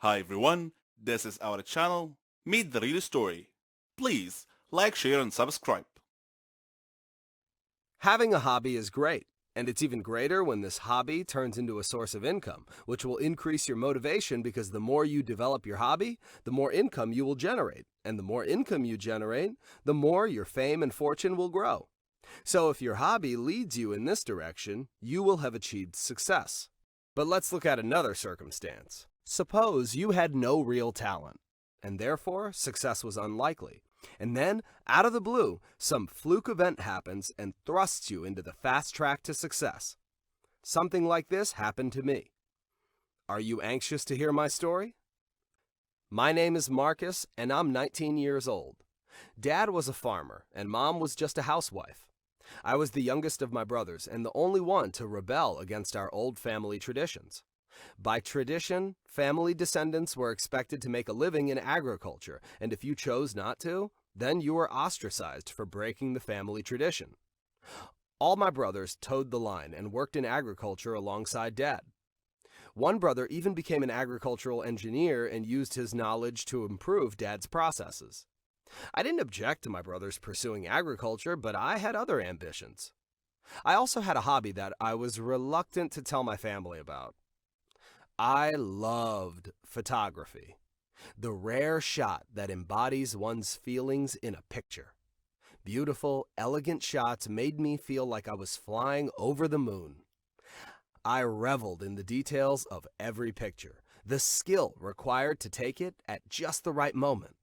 Hi everyone, this is our channel, Meet the Real Story. Please like, share and subscribe. Having a hobby is great, and it's even greater when this hobby turns into a source of income, which will increase your motivation because the more you develop your hobby, the more income you will generate, and the more income you generate, the more your fame and fortune will grow. So if your hobby leads you in this direction, you will have achieved success. But let's look at another circumstance. Suppose you had no real talent, and therefore success was unlikely. And then, out of the blue, some fluke event happens and thrusts you into the fast track to success. Something like this happened to me. Are you anxious to hear my story? My name is Marcus, and I'm 19 years old. Dad was a farmer, and Mom was just a housewife. I was the youngest of my brothers and the only one to rebel against our old family traditions. By tradition, family descendants were expected to make a living in agriculture, and if you chose not to, then you were ostracized for breaking the family tradition. All my brothers towed the line and worked in agriculture alongside Dad. One brother even became an agricultural engineer and used his knowledge to improve Dad's processes. I didn't object to my brothers pursuing agriculture, but I had other ambitions. I also had a hobby that I was reluctant to tell my family about. I loved photography, the rare shot that embodies one's feelings in a picture. Beautiful, elegant shots made me feel like I was flying over the moon. I reveled in the details of every picture, the skill required to take it at just the right moment.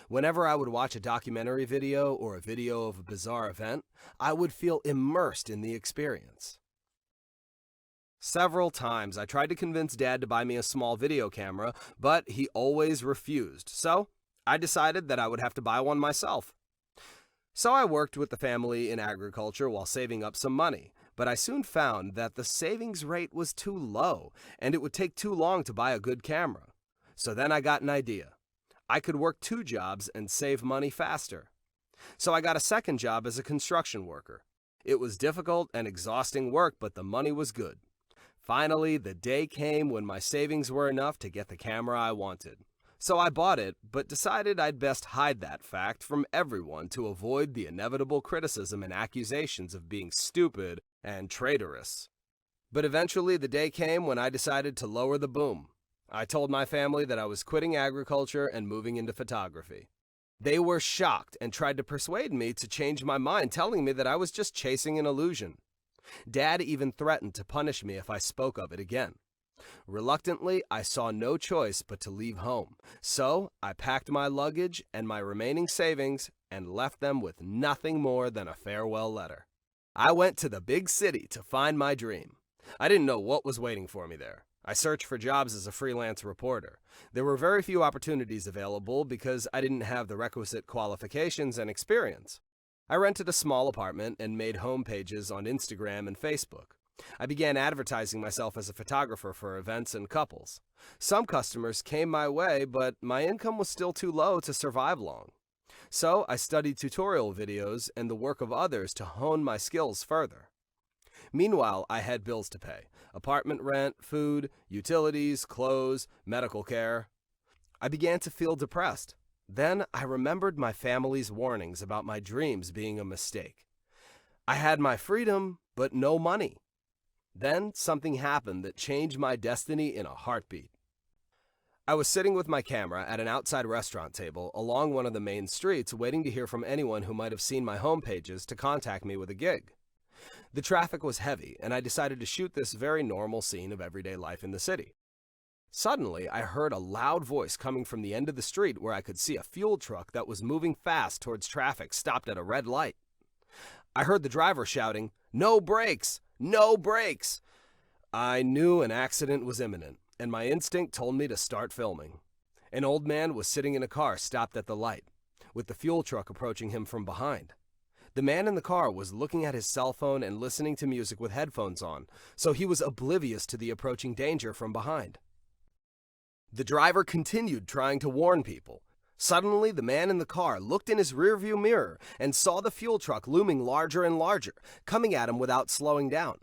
Whenever I would watch a documentary video or a video of a bizarre event, I would feel immersed in the experience. Several times I tried to convince Dad to buy me a small video camera, but he always refused, so I decided that I would have to buy one myself. So I worked with the family in agriculture while saving up some money, but I soon found that the savings rate was too low, and it would take too long to buy a good camera. So then I got an idea. I could work 2 jobs and save money faster. So I got a second job as a construction worker. It was difficult and exhausting work, but the money was good. Finally, the day came when my savings were enough to get the camera I wanted. So I bought it, but decided I'd best hide that fact from everyone to avoid the inevitable criticism and accusations of being stupid and traitorous. But eventually the day came when I decided to lower the boom. I told my family that I was quitting agriculture and moving into photography. They were shocked and tried to persuade me to change my mind, telling me that I was just chasing an illusion. Dad even threatened to punish me if I spoke of it again. Reluctantly, I saw no choice but to leave home, so I packed my luggage and my remaining savings and left them with nothing more than a farewell letter. I went to the big city to find my dream. I didn't know what was waiting for me there. I searched for jobs as a freelance reporter. There were very few opportunities available because I didn't have the requisite qualifications and experience. I rented a small apartment and made home pages on Instagram and Facebook. I began advertising myself as a photographer for events and couples. Some customers came my way, but my income was still too low to survive long. So I studied tutorial videos and the work of others to hone my skills further. Meanwhile, I had bills to pay: apartment rent, food, utilities, clothes, medical care. I began to feel depressed. Then I remembered my family's warnings about my dreams being a mistake. I had my freedom, but no money. Then something happened that changed my destiny in a heartbeat. I was sitting with my camera at an outside restaurant table along one of the main streets, waiting to hear from anyone who might have seen my home pages to contact me with a gig. The traffic was heavy, and I decided to shoot this very normal scene of everyday life in the city. Suddenly, I heard a loud voice coming from the end of the street where I could see a fuel truck that was moving fast towards traffic stopped at a red light. I heard the driver shouting, "No brakes! No brakes!" I knew an accident was imminent, and my instinct told me to start filming. An old man was sitting in a car stopped at the light, with the fuel truck approaching him from behind. The man in the car was looking at his cell phone and listening to music with headphones on, so he was oblivious to the approaching danger from behind. The driver continued trying to warn people. Suddenly, the man in the car looked in his rearview mirror and saw the fuel truck looming larger and larger, coming at him without slowing down.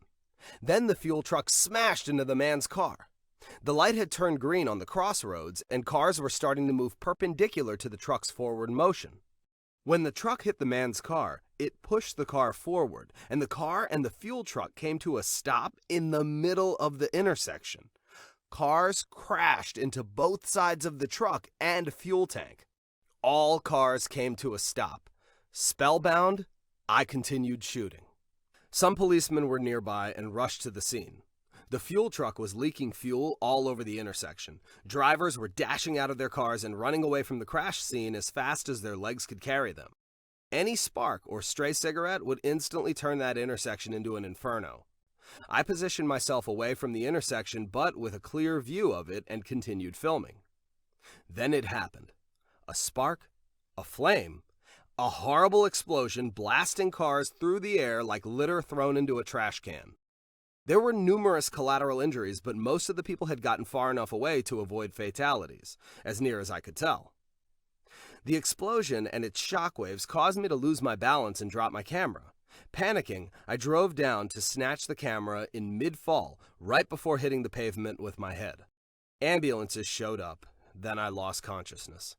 Then the fuel truck smashed into the man's car. The light had turned green on the crossroads, and cars were starting to move perpendicular to the truck's forward motion. When the truck hit the man's car, it pushed the car forward, and the car and the fuel truck came to a stop in the middle of the intersection. Cars crashed into both sides of the truck and fuel tank. All cars came to a stop. Spellbound, I continued shooting. Some policemen were nearby and rushed to the scene. The fuel truck was leaking fuel all over the intersection. Drivers were dashing out of their cars and running away from the crash scene as fast as their legs could carry them. Any spark or stray cigarette would instantly turn that intersection into an inferno. I positioned myself away from the intersection but with a clear view of it and continued filming. Then it happened. A spark, a flame, a horrible explosion blasting cars through the air like litter thrown into a trash can. There were numerous collateral injuries, but most of the people had gotten far enough away to avoid fatalities, as near as I could tell. The explosion and its shockwaves caused me to lose my balance and drop my camera. Panicking, I drove down to snatch the camera in mid-fall, right before hitting the pavement with my head. Ambulances showed up, then I lost consciousness.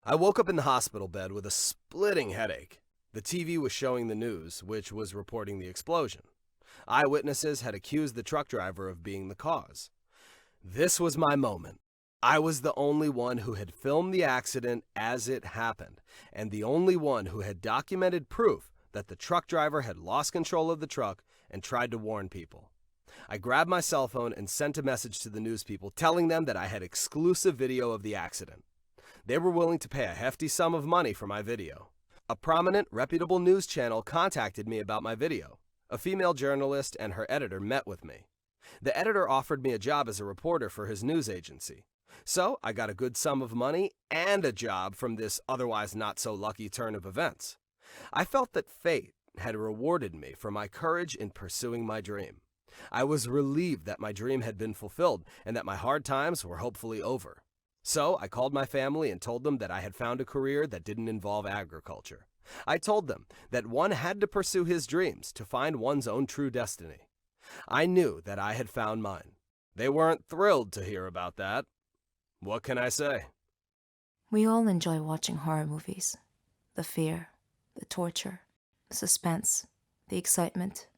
I woke up in the hospital bed with a splitting headache. The TV was showing the news, which was reporting the explosion. Eyewitnesses had accused the truck driver of being the cause. This was my moment. I was the only one who had filmed the accident as it happened, and the only one who had documented proof that the truck driver had lost control of the truck and tried to warn people. I grabbed my cell phone and sent a message to the news people telling them that I had exclusive video of the accident. They were willing to pay a hefty sum of money for my video. A prominent, reputable news channel contacted me about my video. A female journalist and her editor met with me. The editor offered me a job as a reporter for his news agency. So I got a good sum of money and a job from this otherwise not so lucky turn of events. I felt that fate had rewarded me for my courage in pursuing my dream. I was relieved that my dream had been fulfilled and that my hard times were hopefully over. So I called my family and told them that I had found a career that didn't involve agriculture. I told them that one had to pursue his dreams to find one's own true destiny. I knew that I had found mine. They weren't thrilled to hear about that. What can I say? We all enjoy watching horror movies. The fear, the torture, the suspense, the excitement.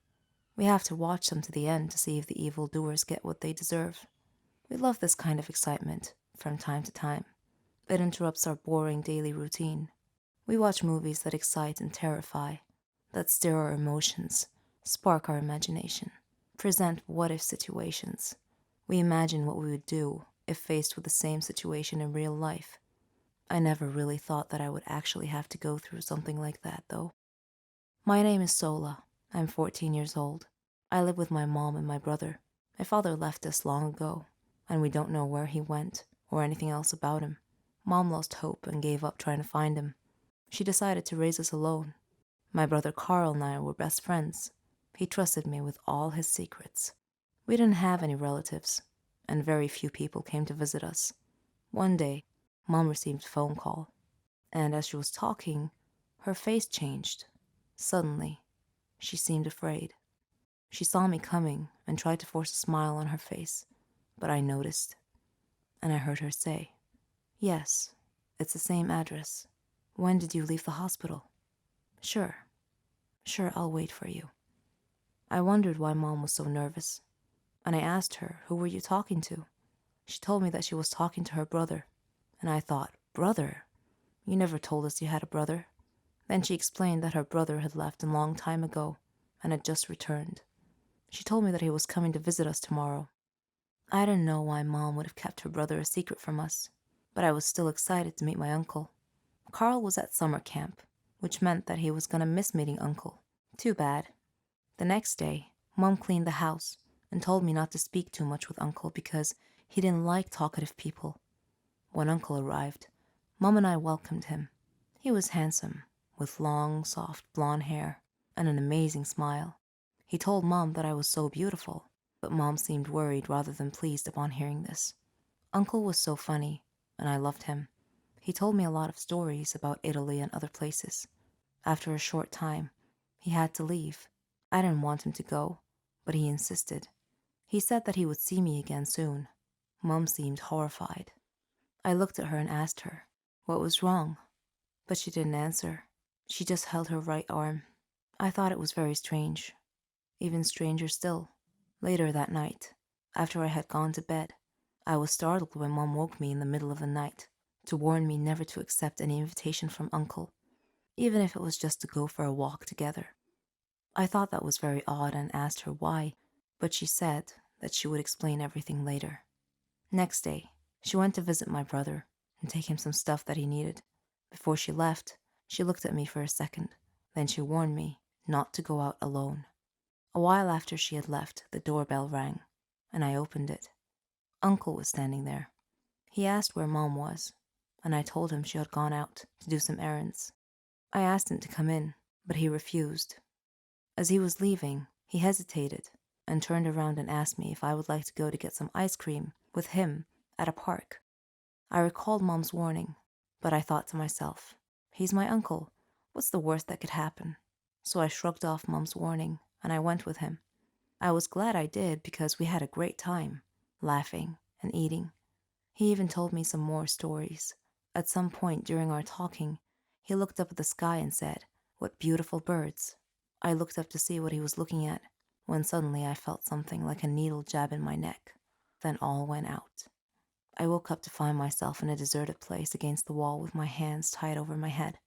We have to watch them to the end to see if the evildoers get what they deserve. We love this kind of excitement from time to time. It interrupts our boring daily routine. We watch movies that excite and terrify, that stir our emotions, spark our imagination, present what-if situations. We imagine what we would do if faced with the same situation in real life. I never really thought that I would actually have to go through something like that, though. My name is Sola. I'm 14 years old. I live with my mom and my brother. My father left us long ago, and we don't know where he went or anything else about him. Mom lost hope and gave up trying to find him. She decided to raise us alone. My brother Carl and I were best friends. He trusted me with all his secrets. We didn't have any relatives, and very few people came to visit us. One day, Mom received a phone call, and as she was talking, her face changed. Suddenly, she seemed afraid. She saw me coming and tried to force a smile on her face, but I noticed, and I heard her say, "Yes, it's the same address. When did you leave the hospital?" Sure, I'll wait for you." I wondered why Mom was so nervous, and I asked her, "Who were you talking to?" She told me that she was talking to her brother, and I thought, "Brother? You never told us you had a brother." Then she explained that her brother had left a long time ago and had just returned. She told me that he was coming to visit us tomorrow. I didn't know why Mom would have kept her brother a secret from us, but I was still excited to meet my uncle. Carl was at summer camp, which meant that he was going to miss meeting Uncle. Too bad. The next day, Mom cleaned the house and told me not to speak too much with Uncle because he didn't like talkative people. When Uncle arrived, Mom and I welcomed him. He was handsome, with long, soft blonde hair and an amazing smile. He told Mom that I was so beautiful, but Mom seemed worried rather than pleased upon hearing this. Uncle was so funny, and I loved him. He told me a lot of stories about Italy and other places. After a short time, he had to leave. I didn't want him to go, but he insisted. He said that he would see me again soon. Mom seemed horrified. I looked at her and asked her what was wrong, but she didn't answer. She just held her right arm. I thought it was very strange. Even stranger still, later that night, after I had gone to bed, I was startled when Mom woke me in the middle of the night to warn me never to accept any invitation from Uncle, even if it was just to go for a walk together. I thought that was very odd and asked her why, but she said that she would explain everything later. Next day, she went to visit my brother and take him some stuff that he needed. Before she left, she looked at me for a second. Then she warned me not to go out alone. A while after she had left, the doorbell rang, and I opened it. Uncle was standing there. He asked where Mom was, and I told him she had gone out to do some errands. I asked him to come in, but he refused. As he was leaving, he hesitated and turned around and asked me if I would like to go to get some ice cream with him at a park. I recalled Mom's warning, but I thought to myself, he's my uncle. What's the worst that could happen? So I shrugged off Mom's warning and I went with him. I was glad I did because we had a great time, laughing and eating. He even told me some more stories. At some point during our talking, he looked up at the sky and said, "What beautiful birds." I looked up to see what he was looking at, when suddenly I felt something like a needle jab in my neck. Then all went out. I woke up to find myself in a deserted place against the wall with my hands tied over my head.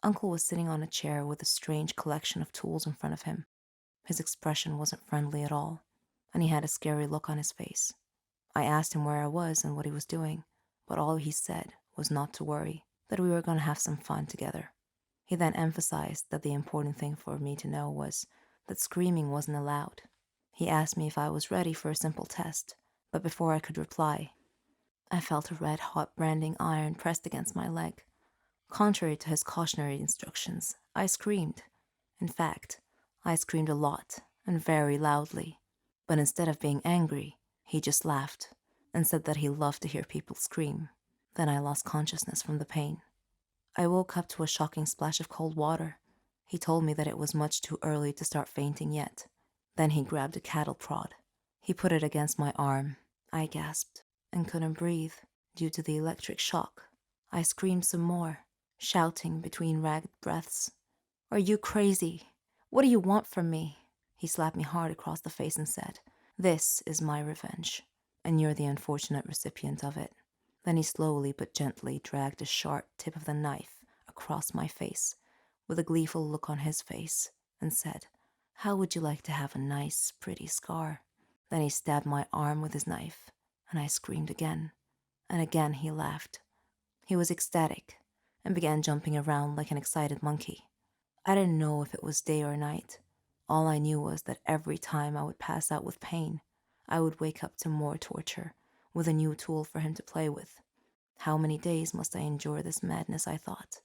Uncle was sitting on a chair with a strange collection of tools in front of him. His expression wasn't friendly at all, and he had a scary look on his face. I asked him where I was and what he was doing, but all he said was not to worry, that we were going to have some fun together. He then emphasized that the important thing for me to know was that screaming wasn't allowed. He asked me if I was ready for a simple test, but before I could reply, I felt a red-hot branding iron pressed against my leg. Contrary to his cautionary instructions, I screamed. In fact, I screamed a lot and very loudly. But instead of being angry, he just laughed and said that he loved to hear people scream. Then I lost consciousness from the pain. I woke up to a shocking splash of cold water. He told me that it was much too early to start fainting yet. Then he grabbed a cattle prod. He put it against my arm. I gasped and couldn't breathe due to the electric shock. I screamed some more, shouting between ragged breaths, "Are you crazy? What do you want from me?" He slapped me hard across the face and said, "This is my revenge, and you're the unfortunate recipient of it." Then he slowly but gently dragged the sharp tip of the knife across my face, with a gleeful look on his face, and said, "How would you like to have a nice, pretty scar?" Then he stabbed my arm with his knife, and I screamed again, and again he laughed. He was ecstatic, and began jumping around like an excited monkey. I didn't know if it was day or night. All I knew was that every time I would pass out with pain, I would wake up to more torture, with a new tool for him to play with. How many days must I endure this madness, I thought.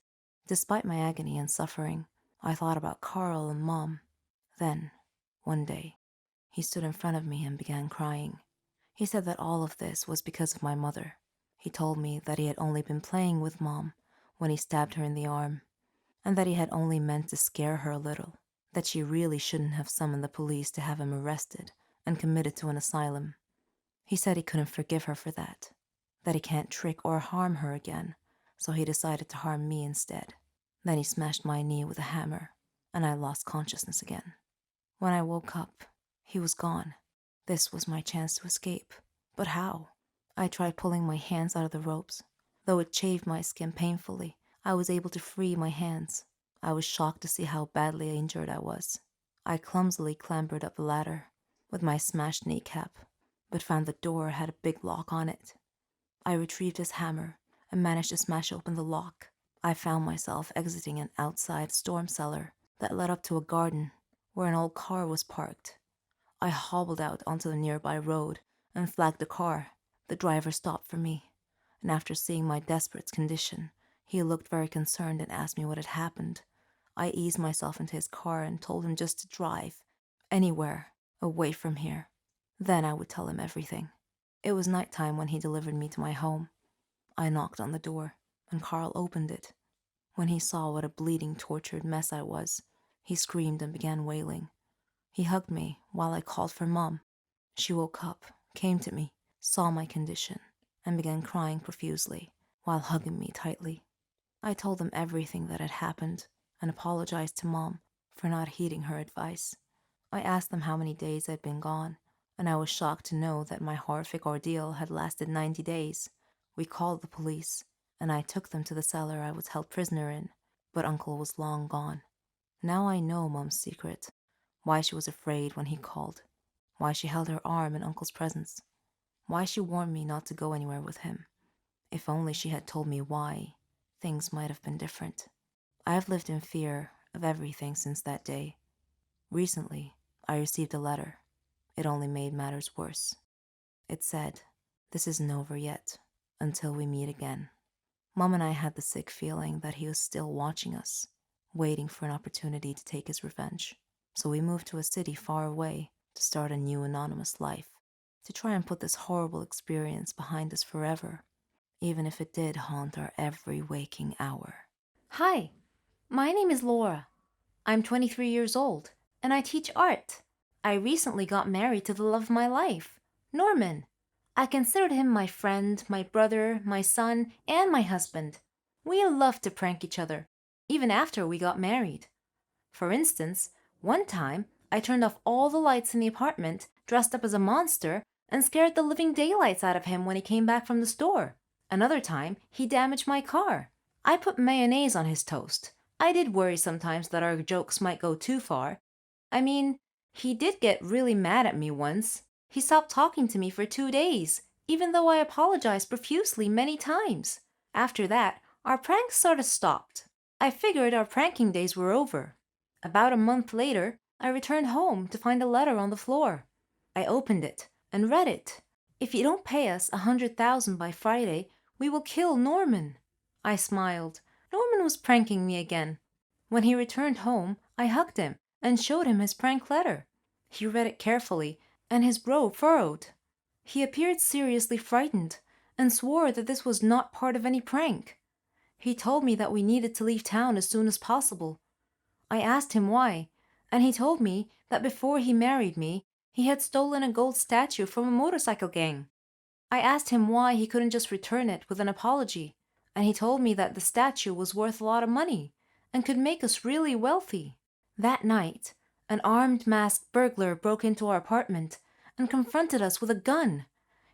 Despite my agony and suffering, I thought about Carl and Mom. Then, one day, he stood in front of me and began crying. He said that all of this was because of my mother. He told me that he had only been playing with Mom when he stabbed her in the arm, and that he had only meant to scare her a little, that she really shouldn't have summoned the police to have him arrested and committed to an asylum. He said he couldn't forgive her for that he can't trick or harm her again, so he decided to harm me instead. Then he smashed my knee with a hammer, and I lost consciousness again. When I woke up, he was gone. This was my chance to escape. But how? I tried pulling my hands out of the ropes. Though it chafed my skin painfully, I was able to free my hands. I was shocked to see how badly injured I was. I clumsily clambered up the ladder with my smashed kneecap, but found the door had a big lock on it. I retrieved his hammer and managed to smash open the lock. I found myself exiting an outside storm cellar that led up to a garden where an old car was parked. I hobbled out onto the nearby road and flagged the car. The driver stopped for me, and after seeing my desperate condition, he looked very concerned and asked me what had happened. I eased myself into his car and told him just to drive anywhere away from here. Then I would tell him everything. It was nighttime when he delivered me to my home. I knocked on the door, and Carl opened it. When he saw what a bleeding, tortured mess I was, he screamed and began wailing. He hugged me while I called for Mom. She woke up, came to me, saw my condition, and began crying profusely while hugging me tightly. I told them everything that had happened and apologized to Mom for not heeding her advice. I asked them how many days I'd been gone, and I was shocked to know that my horrific ordeal had lasted 90 days. We called the police, and I took them to the cellar I was held prisoner in, but Uncle was long gone. Now I know Mom's secret, why she was afraid when he called, why she held her arm in Uncle's presence, why she warned me not to go anywhere with him. If only she had told me why, things might have been different. I have lived in fear of everything since that day. Recently, I received a letter. It only made matters worse. It said, "This isn't over yet, until we meet again." Mom and I had the sick feeling that he was still watching us, waiting for an opportunity to take his revenge. So we moved to a city far away to start a new anonymous life, to try and put this horrible experience behind us forever, even if it did haunt our every waking hour. Hi, my name is Laura. I'm 23 years old, and I teach art. I recently got married to the love of my life, Norman. I considered him my friend, my brother, my son, and my husband. We loved to prank each other, even after we got married. For instance, one time I turned off all the lights in the apartment, dressed up as a monster, and scared the living daylights out of him when he came back from the store. Another time, he damaged my car. I put mayonnaise on his toast. I did worry sometimes that our jokes might go too far. I mean, he did get really mad at me once. He stopped talking to me for 2 days, even though I apologized profusely many times. After that, our pranks sort of stopped. I figured our pranking days were over. About a month later, I returned home to find a letter on the floor. I opened it and read it. "If you don't pay us 100,000 by Friday, we will kill Norman." I smiled. Norman was pranking me again. When he returned home, I hugged him and showed him his prank letter. He read it carefully, and his brow furrowed. He appeared seriously frightened and swore that this was not part of any prank. He told me that we needed to leave town as soon as possible. I asked him why, and he told me that before he married me, he had stolen a gold statue from a motorcycle gang. I asked him why he couldn't just return it with an apology, and he told me that the statue was worth a lot of money and could make us really wealthy. That night, an armed masked burglar broke into our apartment and confronted us with a gun.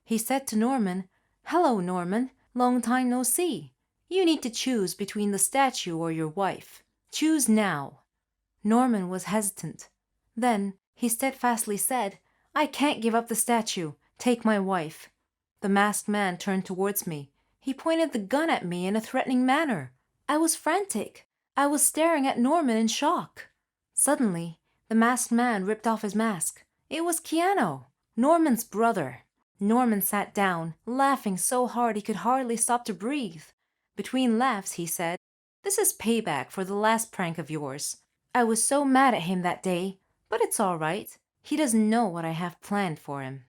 He said to Norman, "Hello, Norman, long time no see. You need to choose between the statue or your wife. Choose now." Norman was hesitant. Then he steadfastly said, "I can't give up the statue. Take my wife." The masked man turned towards me. He pointed the gun at me in a threatening manner. I was frantic. I was staring at Norman in shock. Suddenly, the masked man ripped off his mask. It was Keanu, Norman's brother. Norman sat down, laughing so hard he could hardly stop to breathe. Between laughs, he said, "This is payback for the last prank of yours. I was so mad at him that day, but it's all right. He doesn't know what I have planned for him."